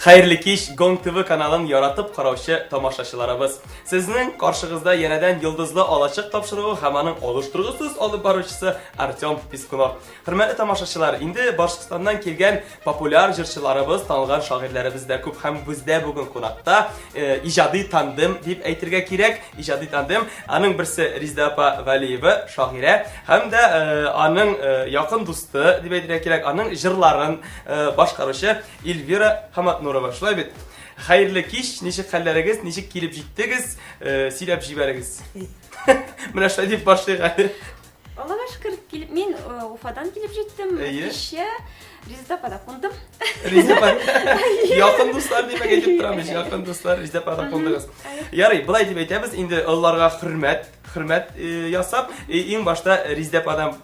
Xayrli kech Gong TV kanalын yaratып караучы тамашачыларыбыз. Сезнең каршыгызда янәдән йолдызлы алачык тапшыруы һәм аның алыштыргысыз алып баручысы Артем Пискунов. Хөрмәтле тамашачылар, инде Башкортстаннан килгән популяр җырчыларыбыз, танылган шагыйрьләребез дә күп һәм бездә бүген кунакта иҗади тандем дип әйтергә кирәк. Иҗади тандем, аның берсе Резда апа Валиева, шагыйрә, һәм дә аның якын дусты дип әйтергә кирәк, аның җырларын башкаручы Эльвира Хаматнурова. Шулай бит. Хәерле кич, ничек хәлләрегез, ничек килеп җиттегез, сөйләп җибәрегез. Менә шулай дип башлыйк әле. Аллага шөкер, килеп мин Уфадан килеп җиттем. Кичә Резда апада кундым. Резда апа. Якын дуслар дип әйтеп торамыз, якын дуслар Резда апада кундыгыз. Ярый, булай дип әйтәбез, инде алларга хөрмәт ясап, иң башта Резда ападан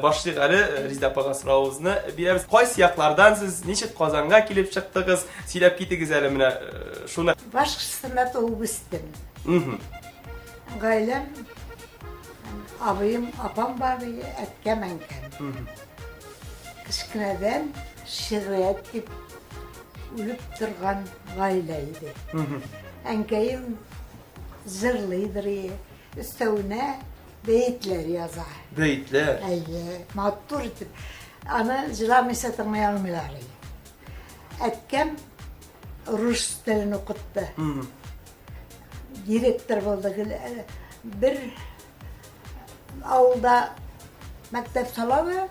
башлыйк әле, Резда апага соравыбызны бирәбез. Кайсы яклардан сез ничек Казанга килеп чыктыгыз? Сөйләп китегез әле менә шуны. Башкортстанда туып үстем. Гаиләм, абыем, апам бар, әткәм, әнкәм. Кичкенәдән шигърият дип үлеп торган гаилә иде. Әнкәем җырлыйдыр, өстәвенә бәйтләр яза. Бәйтләр. Әйе, матур итеп. Аны җырамыйса тыңлый алмыйлар. Әткәм рус телен укытты. Директор булды. Бер авылда мәктәп салалар,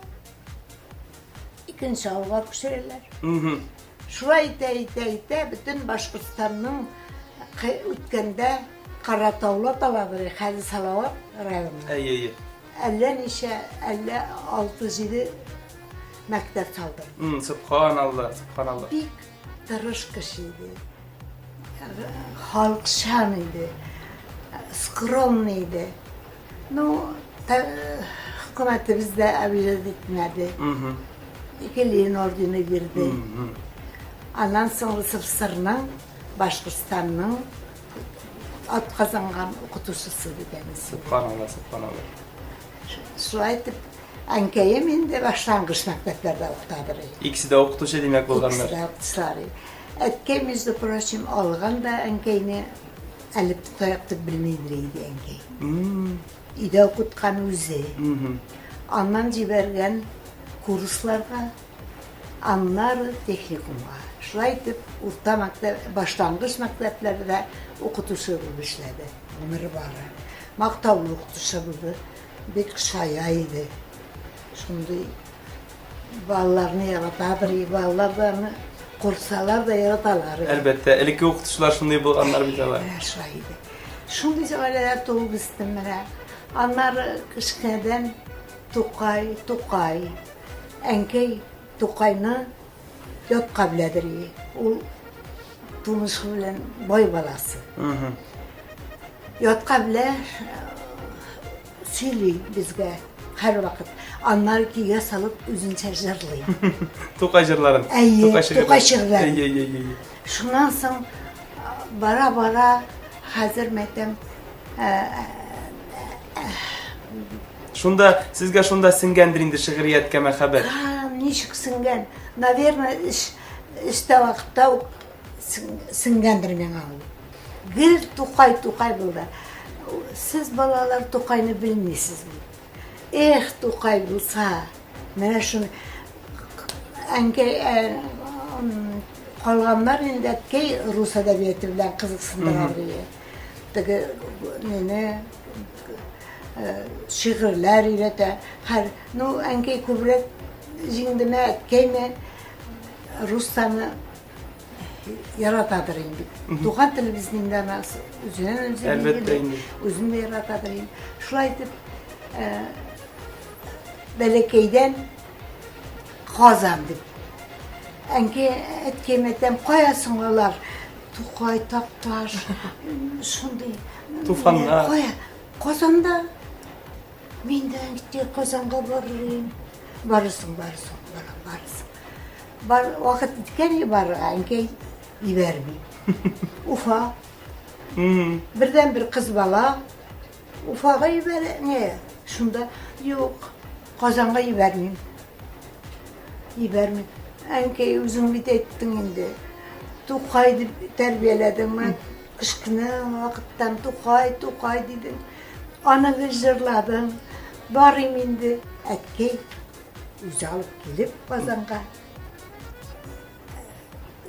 икенче авылга күчерәләр. Шулай итә, бөтен Башкортстанның үткәндә Каратаулы талабы, Хәзер Салават районы. Әйе. Әллә ничә, әллә 6-7 мәктәп салды. Субханалла. Бик тырыш кеше иде. Халыкчан иде. Скромный иде. Ну, хөкүмәтебез дә әбиләт итмәде. Икелен ордены бирде. Аннан соң Сырның, Башкортстанның атказанган укытучысы дигәнсе. Субханалла. Шулай итеп, әнкәем инде башлангыч мәктәпләрдә укытадыр. Икесе дә укытучы димәк булганнар. Әткәй, между прочим, алган да әнкәйне әлеп тояктып белмәйдер иде әнкәй. Өйдә укыткан үзе. Аннан җибәргән курсларга, аннары техникумга. Шулай итеп, урта мәктәп, башлангыч мәктәпләрдә укытучы булып эшләде. Гомере бары. Мактаулы укытучы булды. Бик шая иде. Шундый балаларны яратадыр, балаларны курслар да яраталар. Әлбәттә, элекке укытучылар шундый булганнар бит алар. Шулай иде. Шундый җавалар туып үстем менә. Аннары кичкенәдән Тукай. Әнкәй Тукайны ятка беләдер. Ул тумышы белән бай баласы. Ятка белә сөйли безгә һәр вакыт. Аннары кигә салып үзенчә җырлый. Тукай җырларын. Тукай җырларын. Әйе. Шуннан соң бара хәзер мәктәп Шунда сезгә шунда сиңгәндер инде шигърияткә мәхәббәт. Ничек сиңгән? Наверное, эштә вакытта сиңгәндер миңа ул. Гел Тукай булды. Сез балалар Тукайны белмисез. Эх, Тукай булса, менә шуны әнкәй калганнар инде әткәй рус әдәбияты белән кызыксындыралар. Теге менә шигырьләр өйрәтә. Ну, әнкәй күбрәк җиңдемә әткәйне рустаны яратадыр инде. Туган телебезнең дә үзен дә яратадыр инде. Шулай итеп, бәләкәйдән Казан дип. Әнкәй әткәймәтәм каясың алар? Тукай, Такташ, шундый. Туфаннар. Казанда мен дә Казанга барырмын. Барысың. Бар вакыт иткән бар, әнкәй ибәрми. Уфа. Бердән бер кыз бала Уфага ибәрә. Шунда юк, Казанга ибәрмим. Әнкәй үзең бит әйттең инде. Тухай деп тәрбиеледім мен. Кішкене вақыттан Тухай дедің. Анығы жырладың. Барым енді әткей. Өзі алып келіп Қазанға.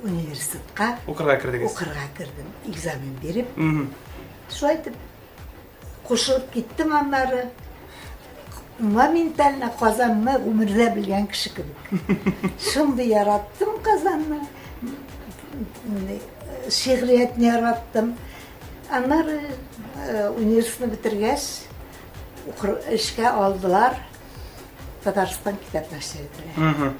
Университетқа. Оқырға кірдіңіз. Оқырға кірдім. Экзамен беріп. Мгм. Шуайтып, қошылып кеттім анары. Моментально Қазанны өмірде білген кіші кібік. Шымды яраттым Қазанны. Шиғриятын яраттым. Анары университетті бітіргеш, ішке алдылар. Татарстан кітап нашырдыры. Мгм.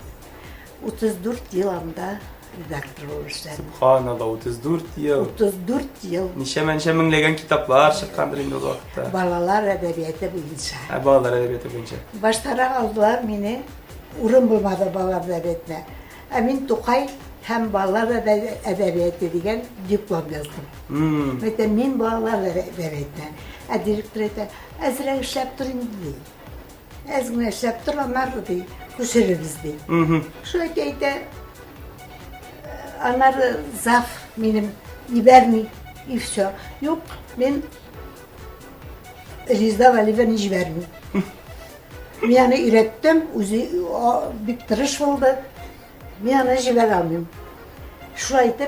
34 yıl анда редактор болып іштедім. Subhanallah, 34 yıl. 34 yıl Неше меңлеген китаплар шыққандыр енді ол уақытта. балалар әдебиеті бойынша. Балалар әдебиеті бойынша. Баштара алдылар мені, урын болмады балалар әдебиетіне. Мен Тухай һәм балалар әдебиеті деген диплом яздым. Мм. Мен балалар әдебиетіне. Директор айтты, әзірек ішлеп тұр енді дейді. Әзгін ішлеп тұр, анар дейді, көшіріңіз дейді. Мгм. Şu öteyde anları zaf benim liberni и все. Yok ben Rizda Vali'den hiç vermeyeyim. Yani ürettim, bir tırış oldu. Ben hiç ver almıyorum. Şu ayda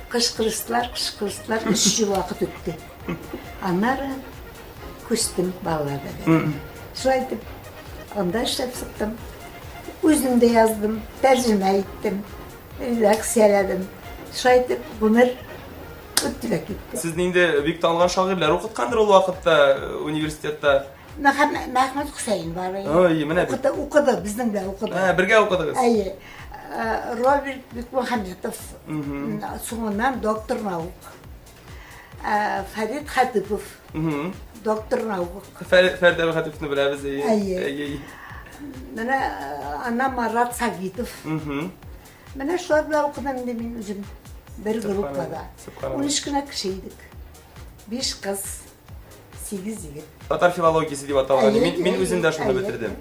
kışkırıştılar, 3 yıl vakit öttü. Anları küstüm bağlarda. Şu ayda onda işlep sıktım. Özümde yazdım, tercüme ettim, redaksiyaladım. Şayet bunlar öttülük gitti. Siz енді бик танылған шағирлер оқытқандыр ол уақытта университетте. Mehmet Hüseyin var. Ой, міне бит. Okudu, bizden de okudu. Бірге оқыдыңыз. Ay, Robert Bükmuhamedov, sonundan doktor nauk. Farid Hatipov, Мгм. doktor nauk. Ferdi Əbi Xətifini biliriz. Ay. Bana anam Marat Sagitov. Мгм. Bana şu anda okudum demin özüm. Bir gruppada. Subhanallah. 13 kına kişiydik. 5 kız, 8 yigit. Татар филологиясы деп аталған. Мен өзім де шуны Әйе. бітірдім.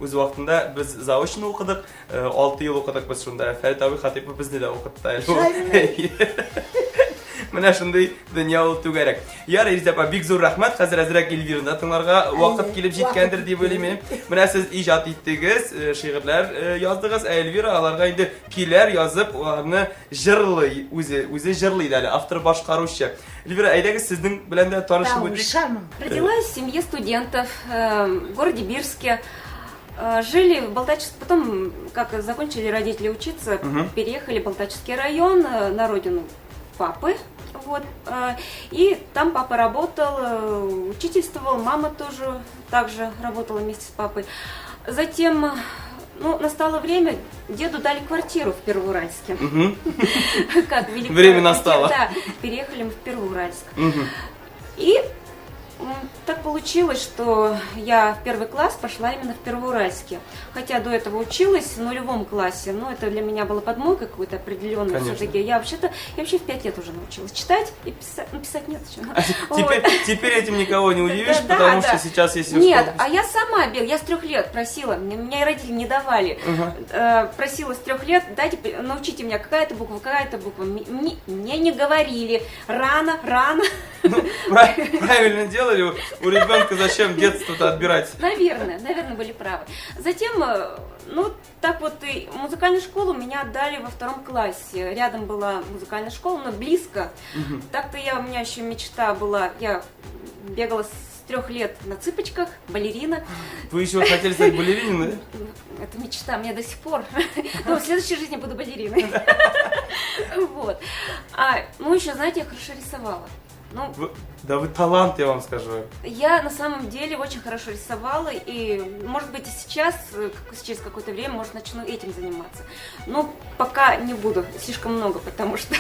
Өз уақытында біз заочно оқыдық, 6 ел оқыдық біз шунда. Фәрит Әби Хатипов бізді де оқытты. Міне шундай дүния ол түгәрәк. Яр Ирзапа, бик зур рахмат. Хәзер әзрәк Эльвираны тыңларга вакыт килеп җиткәндер дип уйлыйм. Менә сез иҗат иттегез, шигырьләр яздыгыз, Эльвира аларга инде көйләр язып, аларны җырлый, үзе җырлый әле, автор башкаручы. Эльвира, әйдәгез сезнең белән дә танышып үтик. Родилась в семье студентов в городе Бирске. Жили в Балтачевске, потом, как закончили родители учиться, переехали в Балтачевский район на родину папы. Вот. И там папа работал, учительствовал, мама тоже также работала вместе с папой. Затем, настало время, деду дали квартиру в Первоуральске. Время настало. Да, переехали мы в Первоуральск. И так получилось, что я в 1 класс пошла именно в Первоуральске. Хотя до этого училась в 0 классе, но это для меня было подмогой какой-то определенной. Все-таки я вообще в 5 лет уже научилась читать и писать. Ну, писать нет еще. Теперь этим никого не удивишь, потому что сейчас есть... Нет, а я сама бегала, я с 3 лет просила, меня родители не давали. Просила с 3 лет, научите меня, какая-то буква. Мне не говорили. Рано. Правильно делали. У ребенка зачем детство-то отбирать? Наверное, были правы. Затем, так вот и музыкальную школу меня отдали во 2 классе. Рядом была музыкальная школа, но близко. Так-то у меня еще мечта была, я бегала с 3 лет на цыпочках, балерина. Вы еще хотели стать балериной? Это мечта, мне до сих пор. Но в следующей жизни буду балериной. Вот. Еще, знаете, я хорошо рисовала. Да вы талант, я вам скажу. Я на самом деле очень хорошо рисовала, и, может быть, и сейчас, через какое-то время, может, начну этим заниматься. Но пока не буду, слишком много, потому что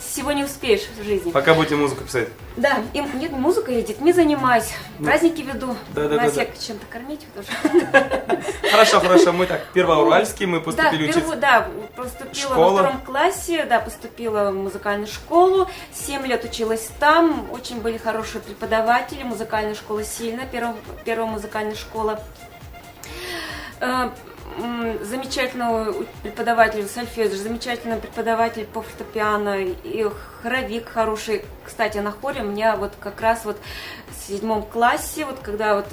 всего не успеешь в жизни. Пока будете музыку писать. Да, нет, музыкой я детьми занимаюсь, праздники веду, нас чем-то кормить тоже. Хорошо, мы так, Первоуральский, мы поступили учиться. Да, поступила во 2 классе, да, поступила в музыкальную школу, 7 лет училась там, очень были хорошие преподаватели, музыкальная школа сильная, первая музыкальная школа. замечательного преподавателя сольфеджио, замечательный преподаватель по фортепиано, и хоровик хороший. Кстати, на хоре у меня вот как раз вот в 7 классе, вот когда вот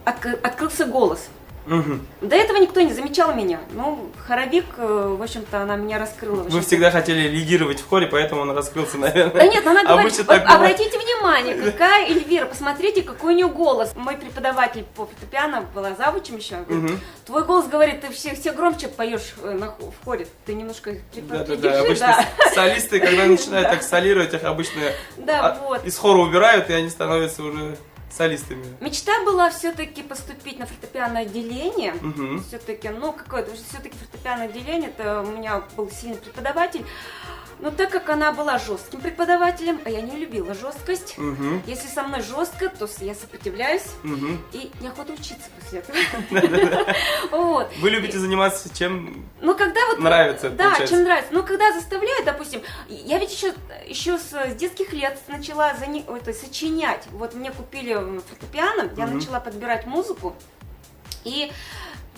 открылся голос. Мгм. До этого никто не замечал меня. Ну, хоровик, в общем-то, она меня раскрыла. Вы всегда хотели лидировать в хоре, поэтому он раскрылся, наверное. Да нет, она говорит, Обычно вот так бывает. обратите внимание, какая Эльвира, посмотрите, какой у нее голос. Мой преподаватель по фортепиано была завучем еще. Говорит, Мгм. твой голос, говорит, ты все громче поешь в хоре. Ты немножко Да-да-да, придержи, обычно да. солисты, когда начинают так солировать, их обычно Да, вот. из хора убирают, и они становятся уже солистами. Мечта была все-таки поступить на фортепианное отделение. Мгм. Все-таки, ну, какое-то, все-таки фортепианное отделение, это у меня был сильный преподаватель. Но так как она была жестким преподавателем, а я не любила жесткость, Мгм. если со мной жестко, то я сопротивляюсь, Мгм. и неохота учиться после этого. Вот. Вы любите заниматься чем Ну, когда вот... нравится, Да, получается. чем нравится. Но когда заставляют, допустим, я ведь еще с детских лет начала сочинять. Вот мне купили фортепиано, я Мгм. начала подбирать музыку, и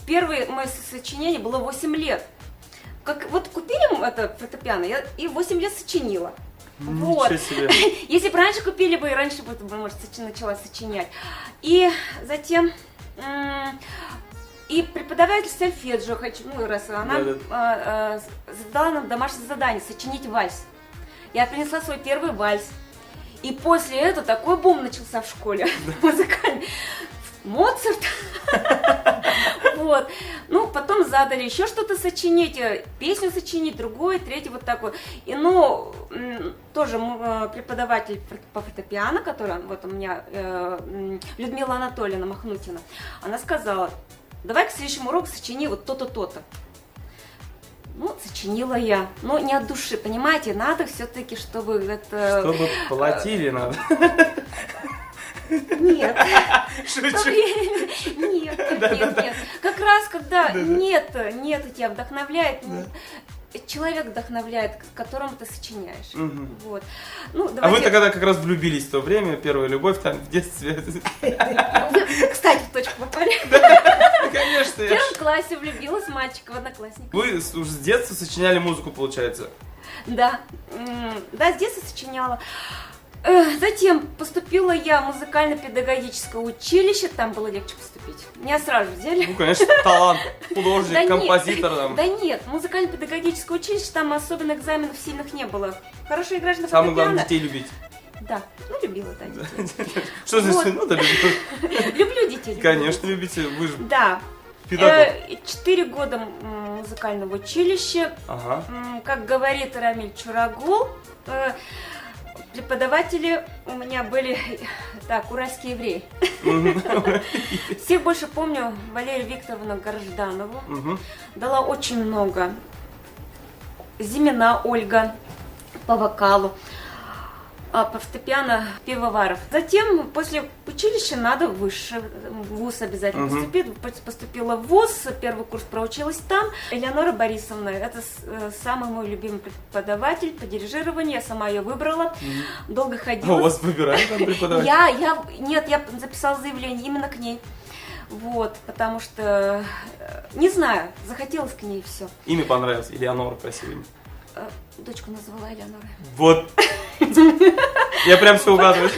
первое мое сочинение было 8 лет. Как, вот купили это фортепиано, я и 8 лет сочинила. Вот. Ничего себе. Если бы раньше купили бы, и раньше бы, может, начала сочинять. И затем... И преподаватель сольфеджио, ну, раз она задала нам домашнее задание сочинить вальс. Я принесла свой первый вальс. И после этого такой бум начался в школе музыкальный. Моцарт. Вот. Ну, потом задали еще что-то сочинить, песню сочинить, другое, третье, вот такое. И, ну, тоже преподаватель по фортепиано, которая вот у меня, Людмила Анатольевна Махнутина, она сказала: давай к следующему уроку сочини вот то-то, то-то. Ну, сочинила я. Но не от души, понимаете, надо все-таки, чтобы это... Чтобы платили надо. Нет. Шучу. Нет. Как раз, когда нет тебя вдохновляет, человек вдохновляет, которому ты сочиняешь. Мгм. Вот. Ну, А вы давайте... тогда как раз влюбились в то время, первая любовь там в детстве. Вы, кстати, в точку попали. Конечно. В первом классе влюбилась в мальчика, в одноклассника. Вы уже с детства сочиняли музыку, получается? Да, да, с детства сочиняла. Затем поступила я в музыкально-педагогическое училище, там было легче поступить. Меня сразу взяли. Ну, конечно, талант, художник, Да нет, композитор. Там. Да нет, музыкально-педагогическое училище, там особенно экзаменов сильных не было. Хорошо играешь на Самое главное, фортепиано. детей любить. Да, ну любила, да, детей. Что Вот. значит, ну да, люблю. Люблю детей. люблю Конечно, детей. любите, вы же Да. педагог. 4 года музыкального училища. Ага. Как говорит Рамиль Чурагул, преподаватели у меня были, так, уральские евреи. Всех больше помню Валерию Викторовну Гражданову. Мгм. Дала очень много. Зимина Ольга по вокалу, по фортепиано Пивоваров. Затем после училища надо выше, в ВУЗ обязательно поступить. Поступила в ВУЗ, первый курс проучилась там. Элеонора Борисовна, это самый мой любимый преподаватель по дирижированию, я сама ее выбрала, долго А ходила. у вас выбирали там преподавателя? Я записала заявление именно к ней. Вот, потому что, не знаю, захотелось к ней все. Имя понравилось, Элеонора, красивое имя. Дочку назвала Элеонора. Вот. Я прям все угадываю.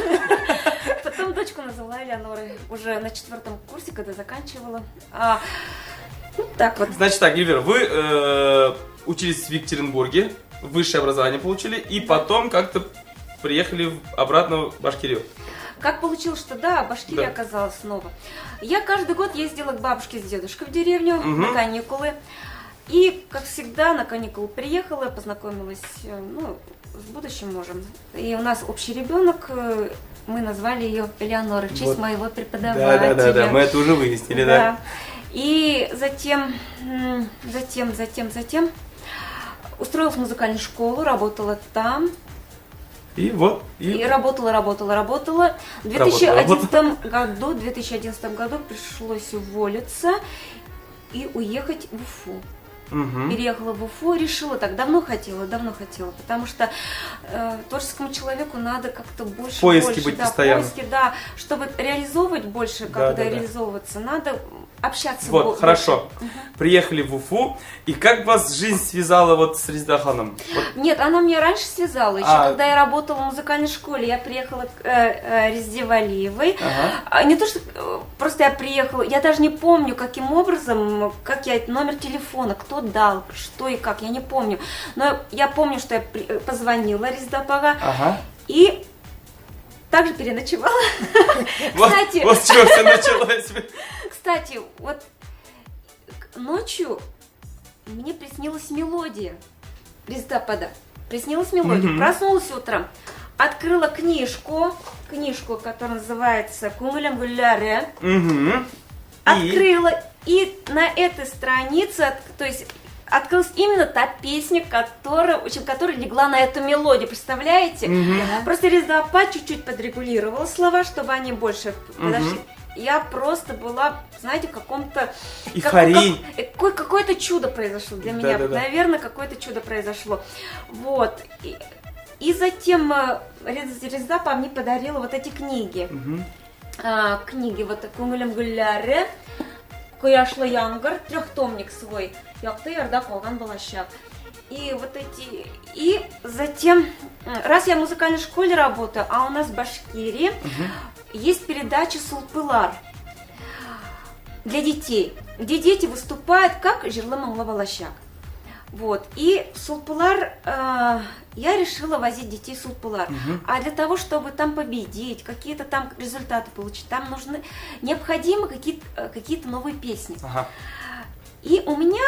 Потом дочку назвала Элеонорой уже на 4-м курсе, когда заканчивала. Ну, так вот. Значит так, Эльвира, вы учились в Екатеринбурге, высшее образование получили, и потом как-то приехали обратно в Башкирию. Как получилось, что да, Башкирия Да. оказалась снова. Я каждый год ездила к бабушке с дедушкой в деревню на каникулы. И, как всегда, на каникулы приехала, познакомилась с будущим мужем. И у нас общий ребенок, мы назвали ее Элеонора, в честь Вот. моего преподавателя. Да, мы это уже выяснили, да. И затем устроилась в музыкальную школу, работала там. И вот. И работала. В 2011 году пришлось уволиться и уехать в Уфу. Мгм. Переехала в Уфу, решила так, давно хотела, потому что творческому человеку надо как-то больше... В поиске быть да, постоянно. в поиске, да, чтобы реализовывать больше, Да, когда да, да. реализовываться, надо общаться. Вот, больше. хорошо. Приехали в Уфу, и как вас жизнь связала вот с Резида Ханом? Вот. Нет, она мне раньше связала. Еще когда я работала в музыкальной школе, я приехала к Резиде Валиевой. Ага. Не то, что просто я приехала, я даже не помню, каким образом, как я номер телефона, кто дал, что и как, я не помню. Но я помню, что я позвонила Резида Апага и также переночевала. Кстати, Вот с чего все началось. кстати, вот ночью мне приснилась мелодия Резида Апага. Приснилась мелодия. Проснулась утром, открыла книжку, которая называется «Кунгулям Гулляре». Открыла, и на этой странице, то есть открылась именно та песня, которая легла на эту мелодию, представляете? Просто Резида Апа чуть-чуть подрегулировала слова, чтобы они больше подошли. Я просто была, знаете, в каком-то... Эйфории. Какое-то чудо произошло для меня. Да-да-да. Наверное, какое-то чудо произошло. Вот. И затем Резида Апа мне подарила вот эти книги. Книги вот «Кунгулям Гулляре», «Куяшлы Янгар», трехтомник свой, «Якты Ярда Колган Балашак». И вот эти... И затем, раз я в музыкальной школе работаю, а у нас в Башкирии есть передача «Сулпылар» для детей, где дети выступают как «Жирлы Маңлы Балашак». Вот. И в Сулпылар я решила возить детей в Сулпылар. А для того, чтобы там победить, какие-то там результаты получить, там необходимы какие-то новые песни. И у меня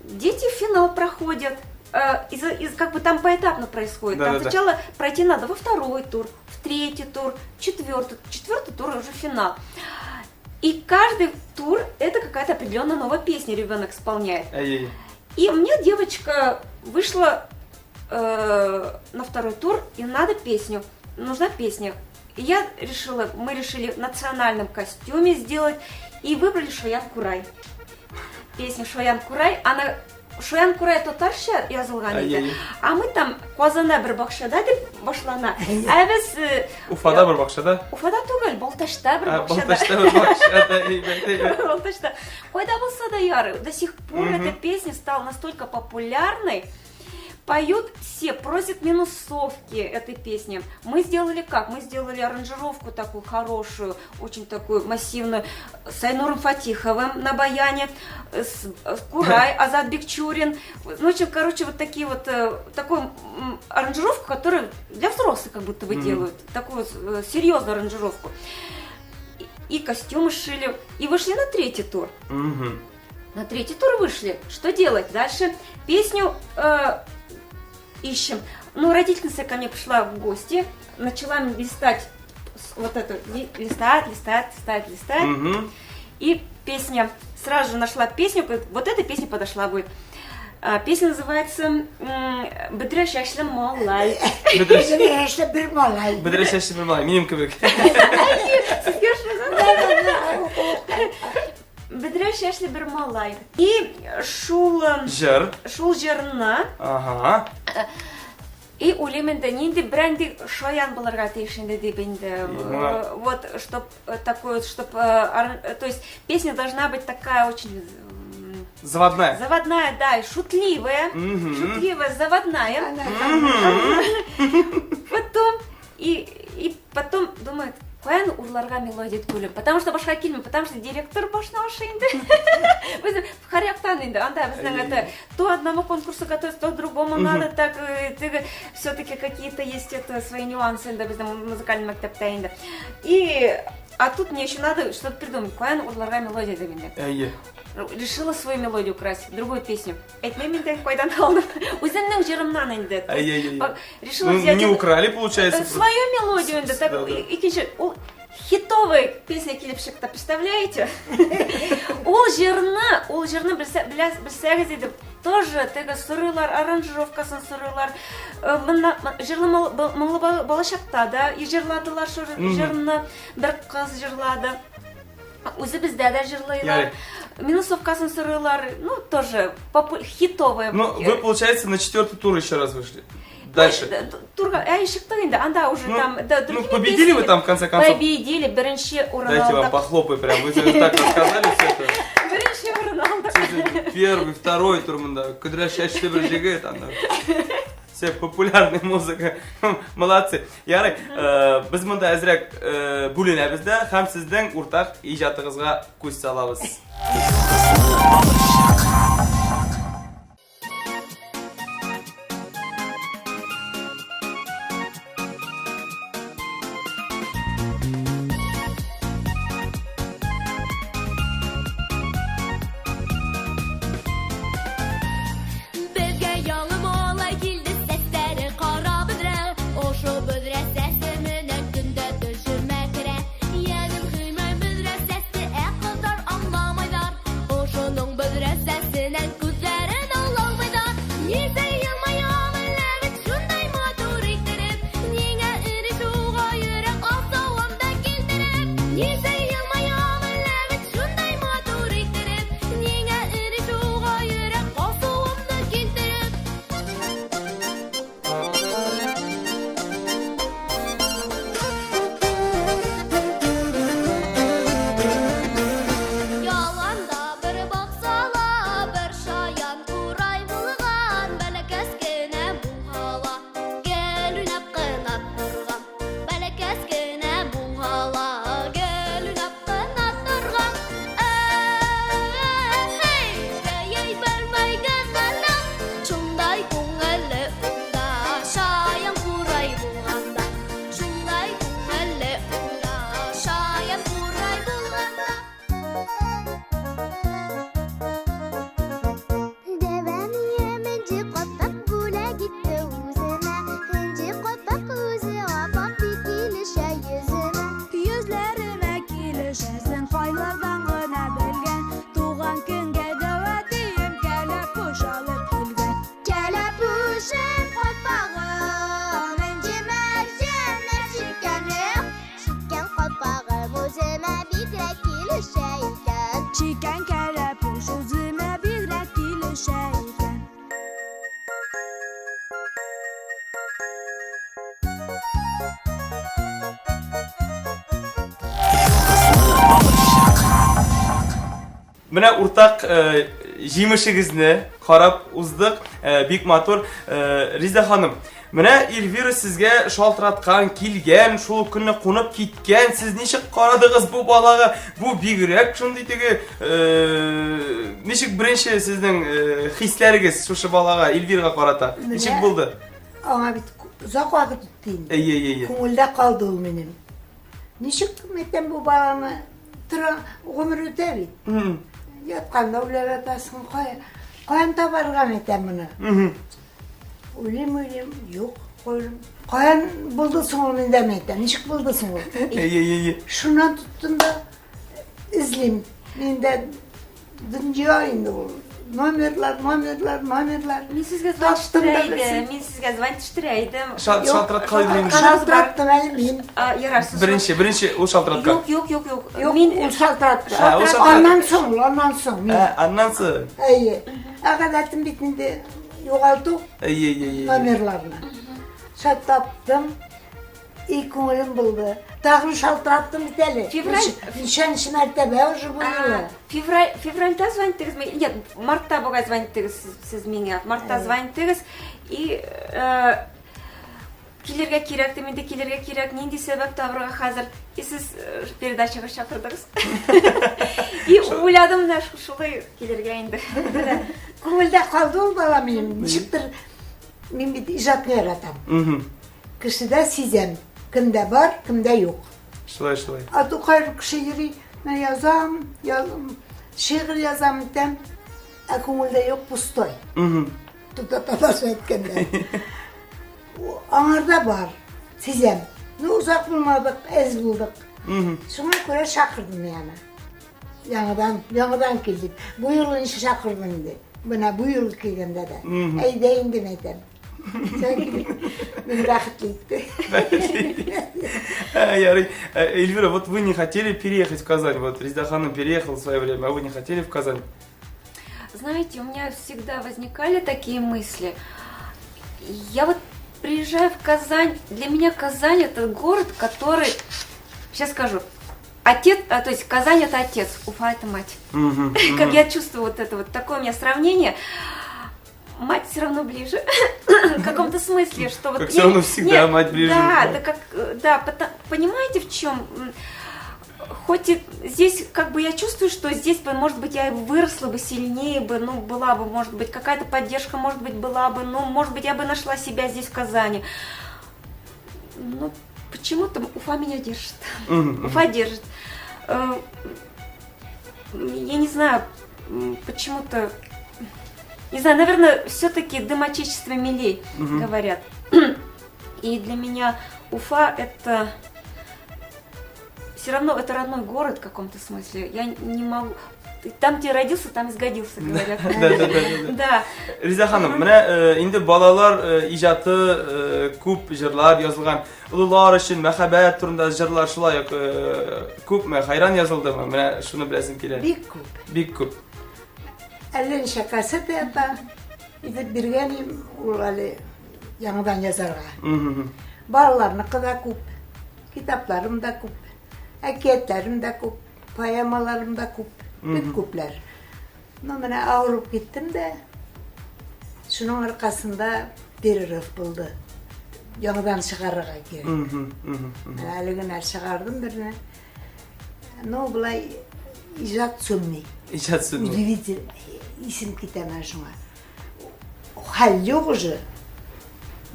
дети в финал проходят. Как бы там поэтапно происходит. Там сначала пройти надо во второй тур, в третий тур, четвертый тур уже финал. И каждый тур это какая-то определенная новая песня ребенок исполняет. И у меня девочка вышла на второй тур, и нужна песня. И мы решили в национальном костюме сделать, и выбрали Шоян Курай. Песня Шоян Курай, Шоян Курай татарша язылган иде. А мы там Казанда бер бакчада дип башлана. А без Уфада бер бакчада? Уфада түгел, Балташта бер бакчада. Балташта бер бакчада. Балташта. Кайда булса да яры. До сих пор эта песня стала настолько популярной. Поют все, просят минусовки этой песни. Мы сделали как? Мы сделали аранжировку такую хорошую, очень такую массивную, с Айнуром Фатиховым на баяне, с Курай, Азат Бекчурин. Ну, короче, вот такие вот, такую аранжировку, которую для взрослых как будто бы делают, такую серьезную аранжировку. И костюмы шили, и вышли на третий тур. На третий тур вышли. Что делать? Дальше песню... ищем. Ну, родительница ко мне пришла в гости, начала листать вот эту, листать. И песня, сразу же нашла песню, вот эта песня подошла будет. Песня называется «Бедре шашлы малай». Бедре bir malay. Бедре шашлы бер малай, минем кебек. Бедре шашлы бер малай. И шул жерна. И улименде нинди бренди шоян буларга тейшинде дибинде. Вот, чтоб такой, то есть песня должна быть такая очень заводная. Заводная, да, и шутливая. Шутливая, заводная. Потом думает, Куян урларга мелодия түгел, потому что башка килми, потому что директор башна ошейнды. В харяктан инде, анда біздің это то одному конкурсу готовиться, то другому надо, так все-таки какие-то есть свои нюансы инде біздің музыкальный мектепте инде. А тут мне еще надо что-то придумать. Куян урларга мелодия дегенде. Решила свою мелодию украсить, другую песню. Этмеминде койдан алды. Өзімнің жырымнан инде. Решила взять... Не украли, получается? Свою мелодию инде. Икинчи, хитовая песня келіп шықты, представляете? Ол жырны білсәгіз еді. Тоже тега сұрылар, аранжировкасын сұрылар. Жырлы Маңлы Балашақта да, и жырладылар жырны, бір қыз жырлады. Өзі бізде да жырлайлар. Минусовкасын сұрылар, ну, тоже хитовая. Ну, вы, получается, на четвертый тур еще раз вышли. Дальше. Шықты енді, анда уже там... Ну, победили вы там, в конце концов? Победили, бірінші орын Дайте вам алдық. похлопай прям, вы так рассказали все это. Бірінші орын алдық. Первый, второй турмында, кыдырашашты бір жігіт, анда. Все популярный музыка. Молодцы. Ярай, біз мұнда әзірек бөлінемізді, һәм сіздің ортақ ижатыңызға көз салабыз. Менә уртак җимешегезне карап уздык, бик матур. Риза ханым, менә Эльвира сезгә шалтыраткан, килгән, шул көнне кунып киткән, сез ничек карадыгыз бу балага? Бу бигрәк шундый теге ничек беренче сезнең хисләрегез шушы балага, Эльвирага карата? Ничек булды? Аңа бит узак вакыт үтте инде. Әйе. Күңелдә калды ул минем. Ничек мәктәп бу баланы тора гомер үтә бит. Ятканда уйлап атасың, каян табарга мәктәп моны? Уйлыйм, юк, койрым. Каян булды соң ул миндә мәктәп? Ничек булды соң ул? Әйе. Шуннан туттым да излим. Миндә дөнья инде ул. Номерлар. Мен сезгә звонтыштырайдым. Шалтыраткан идем. Шалтыраттым әле мин. Ярарсыз. Беренче ул шалтыраткан. Юк. Мин шалтыратты. шалтыратты. Аннан соң. Аннан соң. Әйе. Агадатым бит инде югалту Әйе. номерларны. Шалтыраттым. И күңелем булды. Тагын шалтыраттым бит әле. Ничәнче мәртәбә уже бу елы. Февральда звонтыгыз. Нет, мартта бугай звонтыгыз сез миңа. Мартта звонтыгыз. И килергә кирәк, менде килергә кирәк. Нинди сәбәп табырга хәзер? И сез передачага чакырдыгыз. И уйладым да шулай килергә инде. Күңелдә калды ул бала минем. Ничектер мин бит иҗатны яратам. Кешедә сизәм. Кемдә бар, кемдә юк. Шулай. Атукай кеше йөри, мен язам, шигырь язам итәм, ә күңелдә юк, пустой. Татарча әйткәндә. Аңарда бар, сизәм. Ну узак булмадык, әз булдык. Шуңа күрә шакырдым яна. Яңадан килдик. Бу ел ничә шакырдым инде. Менә бу ел килгәндә дә. Әйдә инде мәйтәм. Ярый. Эльвира, вот вы не хотели переехать в Казань. Вот Резида ханым переехал в свое время, а вы не хотели в Казань? Знаете, у меня всегда возникали такие мысли. Я вот приезжаю в Казань, для меня Казань это город, который, сейчас скажу, отец, то есть Казань это отец, Уфа это мать. Как я чувствую вот это вот такое у меня сравнение. Мать все равно ближе, в каком-то смысле, что вот... Как все равно всегда мать ближе. Да, понимаете в чем? Хоть и здесь, как бы я чувствую, что здесь бы, может быть, я выросла бы сильнее бы, ну, была бы, может быть, какая-то поддержка, может быть, была бы, ну, может быть, я бы нашла себя здесь, в Казани. Но почему-то Уфа меня держит. Уфа держит. Я не знаю, почему-то, не знаю, наверное, все-таки дым отечества милей, говорят. И для меня Уфа это... Все равно это родной город в каком-то смысле. Я не могу... Там, где родился, там и сгодился, говорят. Да. Риза ханым, менә инде балалар иҗаты күп җырлар язылган. Улылар өчен мәхәббәт турында җырлар шулай ук күпме хайран язылдымы? Менә шуны беләсем килә. Бик күп. Бик күп. Әллә ничә кассета итеп биргән ул әле яңадан язарга. Балаларныкы да күп, китапларым да күп, әкиятләрем дә күп, поэмаларым да күп, бик күпләр. Ну, менә авырып киттем дә, шуның аркасында перерыв булды. Яңадан чыгарырга кирәк. Менә әле генә чыгардым берне. Ну, булай иҗат сөнни. Иҗат сөнни. Удивительно. Исем китәмә шуңа. Хәл юк уже.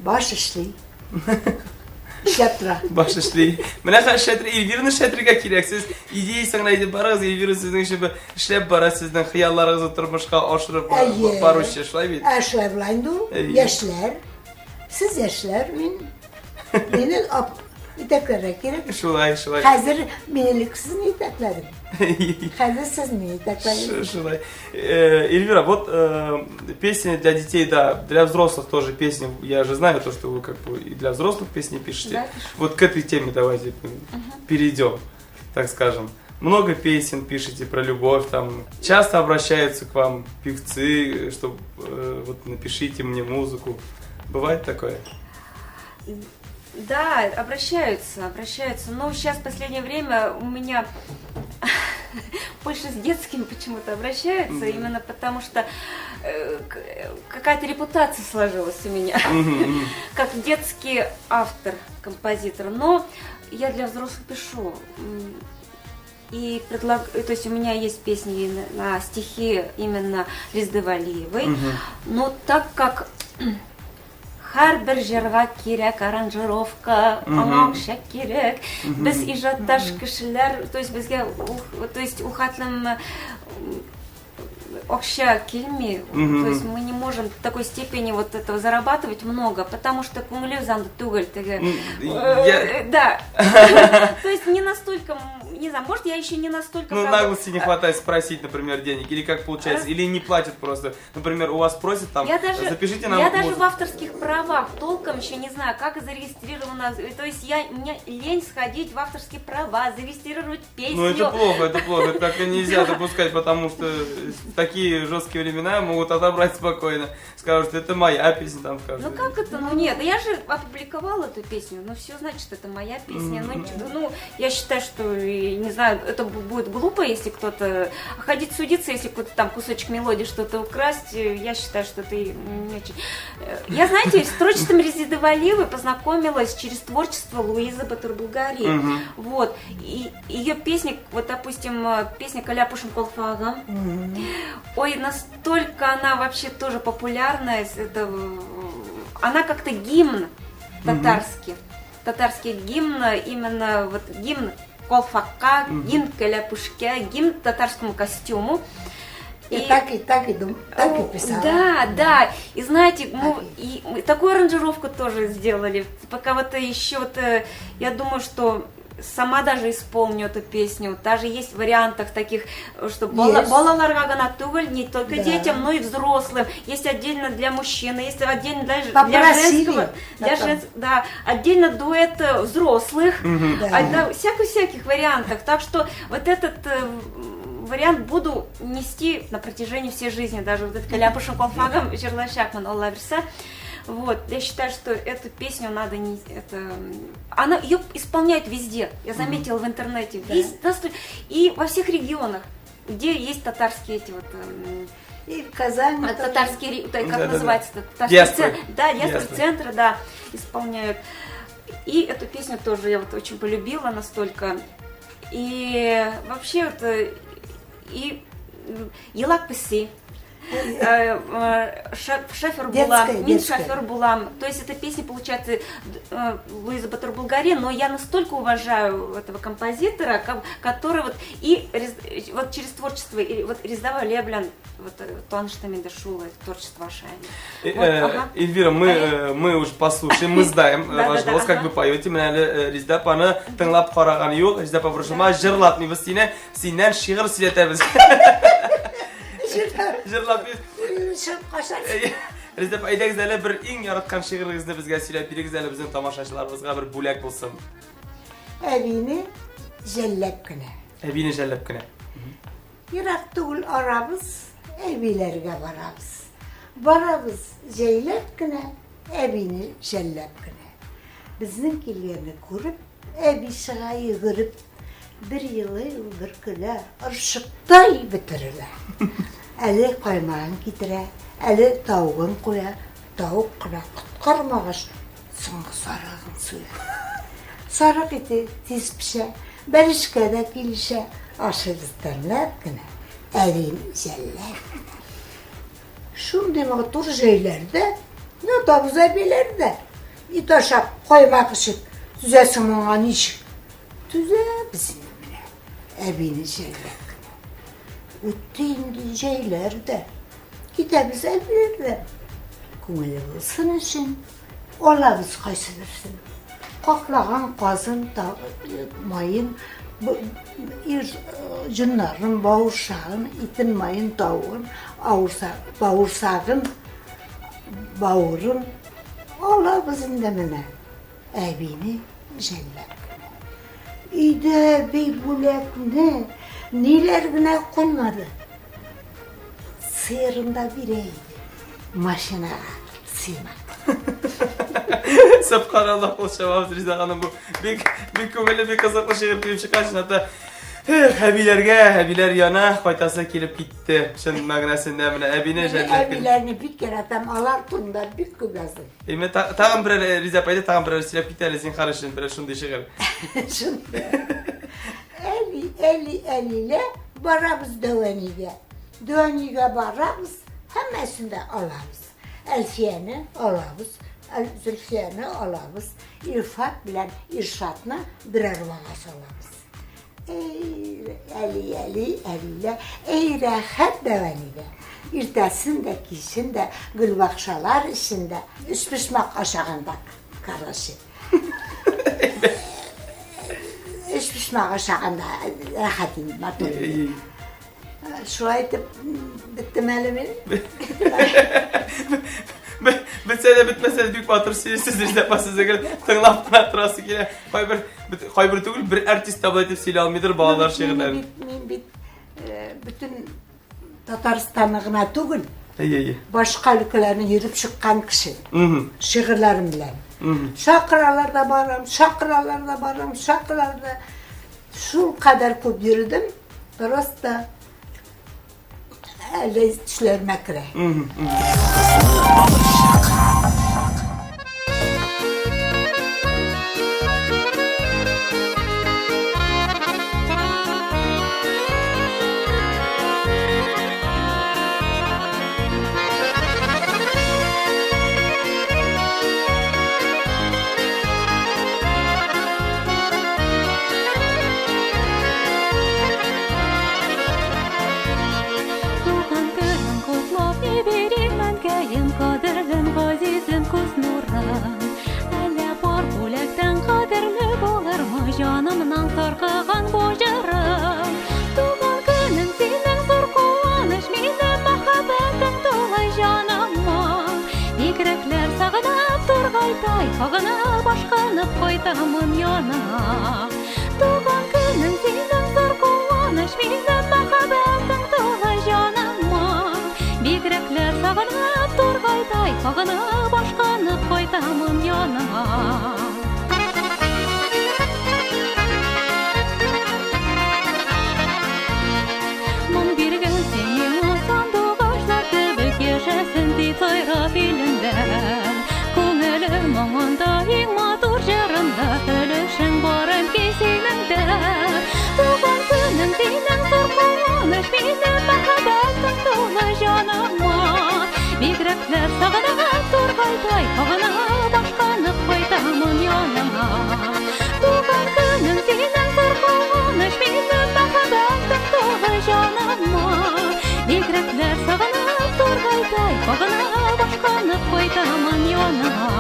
Баш эшли. Эшләп тора. Баш эшли. Менә хәл шәтри, Эльвираны шәтригә кирәк. Сез идеясен әйтеп барыгыз, Эльвира сезнең өчен эшләп бара, сезнең хыялларыгызны тормышка ашырып баручы, шулай бит? Шулай була инде ул. Яшьләр. Сез яшьләр, мине итәкләргә кирәк. Шулай. Хәзер минелек сезне итәкләрем. Хәзер сез мине итәкләрегез. Шулай. Эльвира, вот песни для детей, да, для взрослых тоже песни. Я же знаю то, что вы как бы и для взрослых песни пишете. Да, вот к этой теме давайте перейдем, так скажем. Много песен пишете про любовь, там часто обращаются к вам певцы, что вот напишите мне музыку. Бывает такое? Да, обращаются. Но сейчас в последнее время у меня больше с детскими почему-то обращаются, именно потому что какая-то репутация сложилась у меня, как детский автор, композитор. Но я для взрослых пишу. И то есть у меня есть песни на стихи именно Резды Валиевой, но так как һәрбер җырга кирәк аранжировка, аңа акча кирәк. Без иҗатташ кешеләр, то есть безгә то есть ул хәтлем акча килми, то есть мы не можем в такой степени вот этого зарабатывать много, потому что күңеле занды түгел теге. Да. То есть не настолько, не знаю, может я еще не настолько... Ну, наглости не хватает спросить, например, денег, или как получается, или не платят просто. Например, у вас просят там, запишите нам Я даже в авторских правах толком еще не знаю, как зарегистрировано, то есть мне лень сходить в авторские права, зарегистрировать песню. Ну, это плохо, так и нельзя допускать, потому что в такие жесткие времена могут отобрать спокойно. Скажут, что это моя песня, там скажут. Ну как это? Ну нет, я же опубликовала эту песню, ну все значит, это моя песня. Ну, я считаю, что, не знаю, это будет глупо, если кто-то... Ходить судиться, если какой-то там кусочек мелодии что-то украсть, я считаю, что это не очень... Я, знаете, с творчеством Резиды Валиевой познакомилась через творчество Луизы Батыр-Булгари. Вот. И ее песни, вот, допустим, песня «Каляпушин Колфагам». Ой, настолько она вообще тоже популярная. Она как-то гимн татарский. Татарский гимн, именно вот гимн колфака, гимн каляпушке, гимн татарскому костюму. И так и писала. Да. И знаете, мы такую аранжировку тоже сделали. Пока вот еще вот, я думаю, что сама даже исполню эту песню. Даже есть в вариантах таких, что балаларга гана түгел, не только детям, но и взрослым. Есть отдельно для мужчины, есть отдельно для женского. Да, отдельно дуэт взрослых. Всяких вариантов. Так что вот этот вариант буду нести на протяжении всей жизни. Даже вот этот «Каляпушин Колфагам» Жерлашакман Алла Верса. Вот, я считаю, что эту песню надо не... Она ее исполняют везде. Я заметила в интернете. Да. И во всех регионах, где есть татарские эти вот... И в Казани тоже. Татарские, как Да-да-да. называется? Татарские Диаспоры. центры. Да, диаспоры Диаспоры. центры, да, исполняют. И эту песню тоже я вот очень полюбила настолько. И вообще вот... И Елак Пыси. Шофер Булам, Мин Шофер Булам. То есть эта песня, получается, Луиза Батыр-Булгари, но я настолько уважаю этого композитора, который вот и вот через творчество, и вот Рездава Леблян, вот Туаныштами Дашула, творчество Ашани. Эльвира, мы уже послушаем, мы знаем ваш голос, как вы поете. Менә Резда апаны тыңлап караганы юк. Резда апа врушыма җырлатмыйбыз сине, синнән шигырь сөйләтәбез. Җырлатмыйбыз. Резда апа, әйдәгез әле бер иң яраткан шигырегезне безгә сөйләп бирегез әле безнең тамашачыларыбызга бер бүләк булсын. Evini jellep kine. Әбине жәлләп кенә. Yırak değil arabız, evilerine varabız. Varabız jellep kine, evini jellep kine. Bizimkilerini kurup, evi şahayı kırıp, bir yılı bir küle ırşıktay bitirirler. Eli kaymağın gidire, eli tavuğun koya, tavuk kıra kutkarmağış, sıngı sarığın suya. Sarık eti tiz pişe, berişkede kilişe, aşırızdanlar kine, evini jellep kine. Şimdi mağdur şeylerde, ne da bize bilirdi. İtaşa koymak için düzesin ona niş. Düze bizimle evini jellep kine. Üttiğin şeylerde gidemiz bilirdi. Kumeli olsun için, olarız kaysıdırsın. Koklagan kazın, mayın, cınların, bağırsağın, itin mayın, tavuğun, bağırsağın, bağırın, ola bizim demine evini jellep kine. İde bir bulek ne, neler güne koymadı. Sıyırında bireydi, maşına sıymadı. Subhanallah kul şevabız Rezda hanım bu. Bir kömeli bir kızıklı şiir kuyup çıkarsın hatta. Həbilər yana, qaytası kelib gitdi. Şun məqnəsində mənə əbinə jəllət kine. Evlerini bir kere tam alartında bir kubası. Eme tağım bir Rezda apaydı, tağım bir silep gitdi əlizin qarışın, bir şunday şiir. Şimdi eliyle varabız döveniye. Döveniye varabız, hemmesinde alabız. Elfiyeni alabız, Zülfiyeni alabız. İrfat bilen irşatına birer vagas alabız. Eliyle, ey rahat döveniye. İrtasında, kişinde, gülbakşalar içinde, üç pişmak aşağında karışı. Üç pişmak aşağında rahatım, matulum. Şu ayda bittim elimi. Bitsə də bitməsə də büyük batır siz Rezda apa sizə gəl tınlap turası gələ. Qaybır tugul bir artist tabi etib silə almıdır bağlar şiirlərini. Bütün Tataristan'ına tugul. İyi. Başka ülkelerine yürüp çıkan kişi. Şiirlerim bilen. Şakralarda varım, şakralarda şu kadar çok yürüdüm. Prosta öyle işlerime kire. Canımdan sarkıgan bu jarım Tuğan günün senin zor kuvanış Minin mahabbetin dolay canıma Bikrekler sağınıp turgaytay Sağınıp aşkınıp koydamın yana Tuğan günün senin zor kuvanış Minin mahabbetin dolay canıma Bikrekler sağınıp turgaytay Sağınıp aşkınıp Бигреклер сагына тургайдай Кагына башканы кайтамын яныңа Туган көнің сенің зор куаныш Минем махаббатым тулы жаныма Бигреклер сагына тургайдай Кагына башканы кайтамын яныңа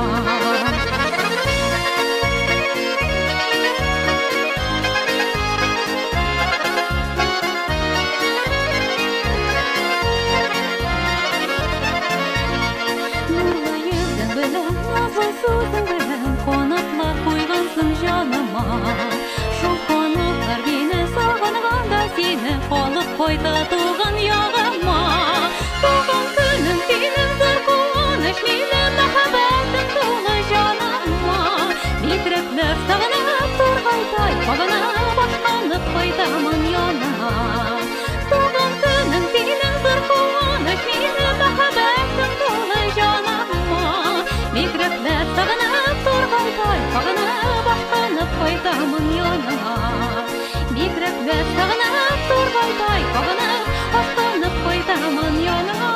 Sözün bilen konakla koygansın canıma Şu konaklar beni sağınğanda seni Kalıp koyda tuğan yağıma Tuğan günüm senin zor kuanış Benim mahabbetim dolu canıma Bigrekler sağınıp turgayday Bağına başkanıp koydamın yanına Tuğan günüm senin zor kuanış Benim mahabbetim dolu canıma Bigrekler sağınıp turgayday Bağına başkanıp koydamın yanına Bigrekler sağınıp turgayday Bağına başkanıp koydamın yanına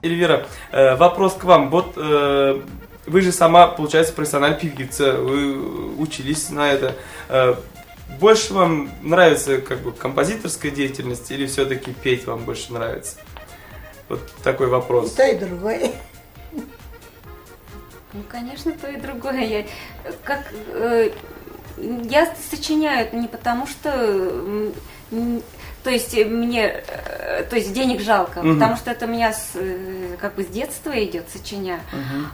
Эльвира, вопрос к вам. Вот вы же сама, получается, профессиональная певица, вы учились на это. Больше вам нравится как бы композиторская деятельность или все-таки петь вам больше нравится? Вот такой вопрос. И то, и другое. Ну, конечно, то и другое. Я сочиняю не потому, что то есть мне денег жалко, потому что это у меня как бы с детства идет, сочиняю.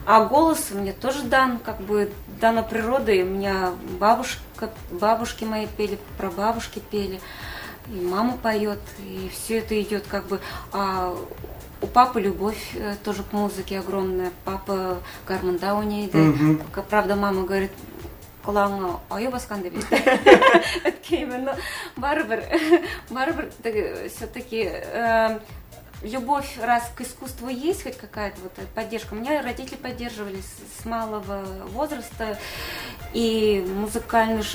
А голос мне тоже дан, как бы дано природой. У меня бабушки мои пели, прабабушки пели, и мама поет, и все это идет как бы. А у папы любовь тоже к музыке огромная. Папа гармонда у нее, правда, мама говорит. Құлағыңа аю басқан деп өткеймін, но барыбір все-таки любовь, раз к искусству есть хоть какая-то вот поддержка. Меня родители поддерживали с малого возраста, и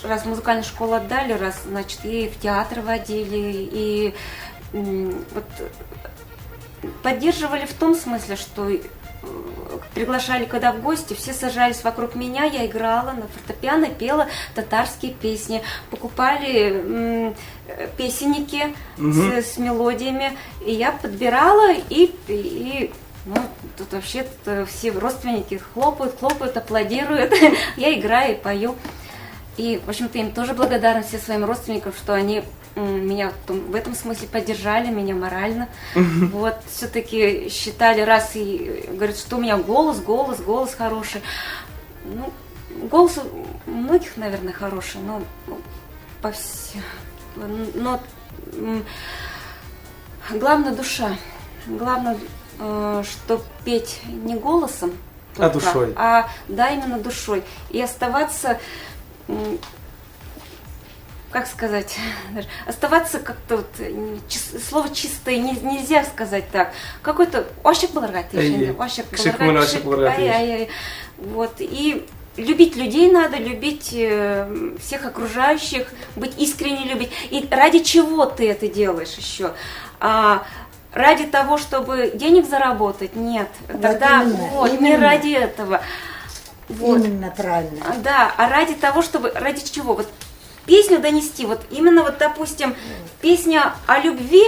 раз музыкальную школу отдали, раз, значит, и в театр водили, и вот поддерживали в том смысле, что приглашали когда в гости, все сажались вокруг меня, я играла на фортепиано, пела татарские песни, покупали песенники с мелодиями, и я подбирала, и ну, тут вообще все родственники хлопают, аплодируют, я играю и пою. И, в общем-то, им тоже благодарна всем своим родственникам, что они меня в этом смысле поддержали, меня морально. Вот, все-таки считали, раз и говорят, что у меня голос хороший. Ну, голос у многих, наверное, хороший, но но главное душа. Главное, что петь не голосом, только, душой. Да, именно душой. И оставаться, как сказать, оставаться как-то вот, слово чистое нельзя сказать так. Какой-то ошек баларгат, вот, и любить людей надо, любить всех окружающих, быть искренне любить. И ради чего ты это делаешь еще? Ради того, чтобы денег заработать? Нет. Тогда именно. Не ради этого. Вот. Именно правильно. Да, а ради того, чтобы... Ради чего? Вот песню донести. Вот именно, вот, допустим, песня о любви,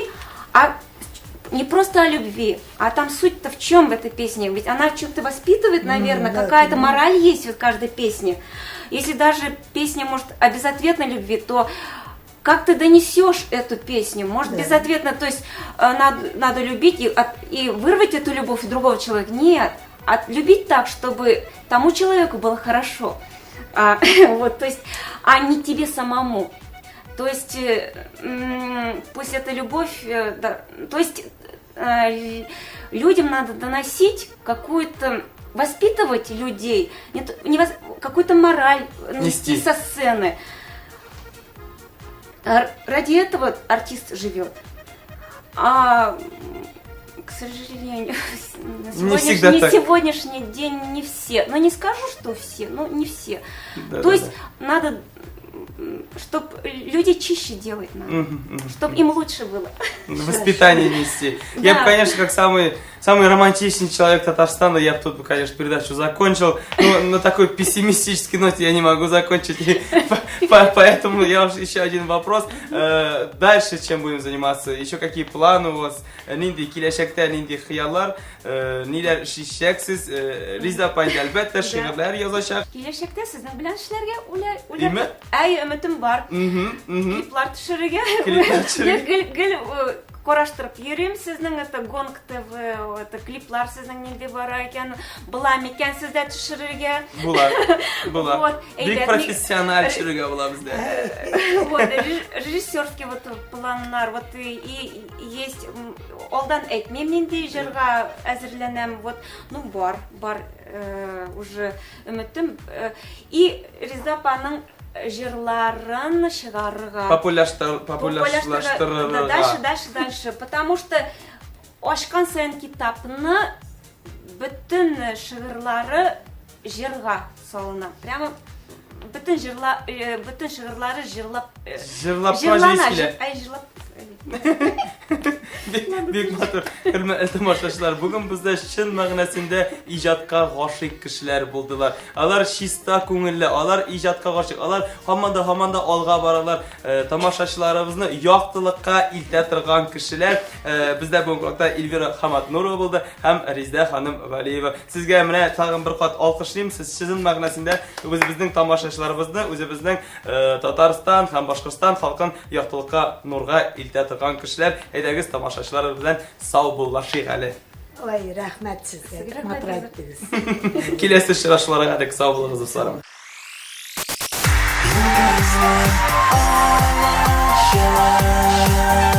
не просто о любви, а там суть-то в чем в этой песне? Ведь она в чем-то воспитывает, наверное, какая-то мораль есть в каждой песне. Если даже песня, может, о безответной любви, то как ты донесешь эту песню? Может, безответно, то есть надо любить и вырвать эту любовь у другого человека? Нет. Любить так, чтобы тому человеку было хорошо. Вот, то есть, а не тебе самому. То есть, пусть эта любовь, да, то есть, людям надо доносить какую-то, воспитывать людей, какую-то мораль нести со сцены. Ради этого артист живет. А К сожалению, Не всегда так. сегодняшний день не все. Но не скажу, что все, но не все. Да, То да, есть надо, чтобы люди чище делать надо, чтобы им лучше было. Воспитание нести. Я Да. бы, конечно, как самый романтичный человек Татарстана, я бы тут, конечно, передачу закончил. Но на такой пессимистической ноте я не могу закончить. И поэтому я уже еще один вопрос. Дальше чем будем заниматься? Еще какие планы у вас? Нинди килешекте, нинди хыялар, нилер шишексиz, Риза апай әлбәттә шигырьләр язачак. Киләчәктә сезнең белән эшләргә Име? әй өметем бар. Клиплар төшерергә. Клиплар төшерергә. Гел караштырып йөрим сезнең это гонг ТВ, это клиплар сезнең нинди бара икән, була микән сездә төшерергә. Була. Вот, Бик әйдә, профессиональ төшерергә була бездә. Вот, режиссерский вот планнар, вот и есть, алдан әйтмим нинди җырга әзерләнәм, вот, ну бар, уже үмитем. И Риза апаның җырларын чыгарырга. Популярлаштырырга. Дальше, потому что ашкан сайын китапны bütün шигырьләре җырга салына. Прямо bütün шигырьләре җырлап Җырлана. җырлап. Бик матур. Хөрмәтле тамашачылар, бүген бездә чын мәгънәсендә иҗатка гашыйк кешеләр булдылар. Алар чиста күңелле, алар иҗатка гашыйк, алар һаман да алга баралар. Тамашачыларыбызны яктылыкка илтә торган кешеләр. Бездә бүген вакытта Эльвира Хаматнурова булды һәм Резда ханым Валиева. Сезгә менә тагын бер кат алкышлыйм. Сез чын мәгънәсендә үзебезнең тамашачыларыбызны, үзебезнең Татарстан һәм Башкортстан халкын яктылыкка, нурга илтә торган кешеләр. Әйдәгез тамашачылар белән сау булышыйк әле. Ой, рәхмәт сезгә. Матур әйттегез. Киләсе очрашуларга дәк сау булыгыз дусларым. Alışır